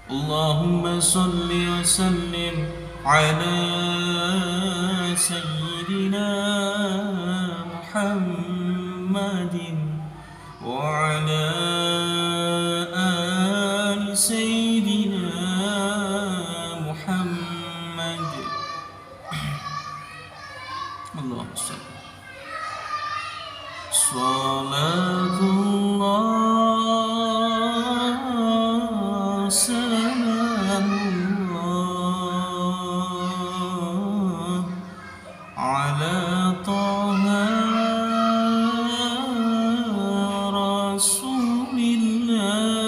اللهم صل وسلم على سيدنا محمد وعلى آل سيدنا محمد. اللهم صل. صلاة الله سلام الله على طه رسول الله.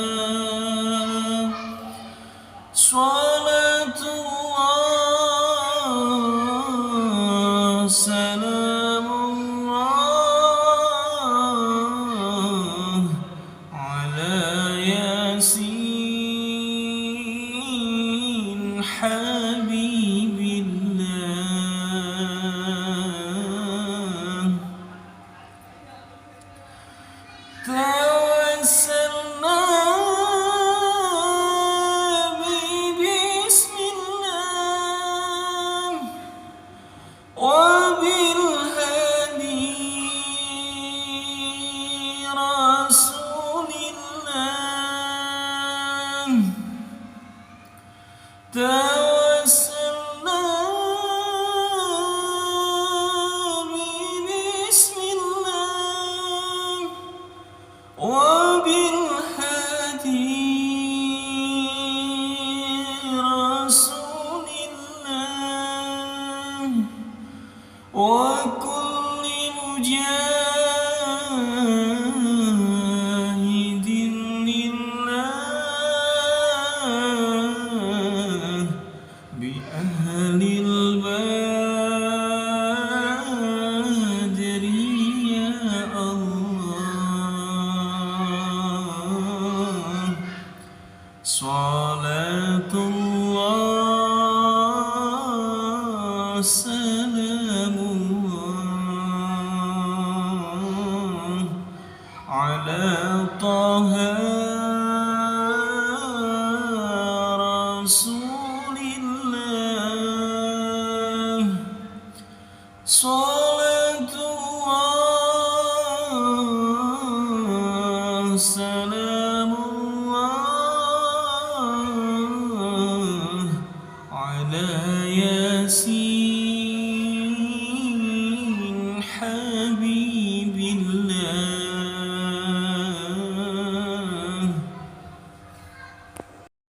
صلاة الله سلام الله على ياسين حبيب الله. توسلنا بسم الله وبالهدي رسول الله. توسلنا بسم الله وبالهدي رسول الله وكل مجاهد لله بأهل البدر يا الله. صلاة الله سلام الله على طه رسول الله.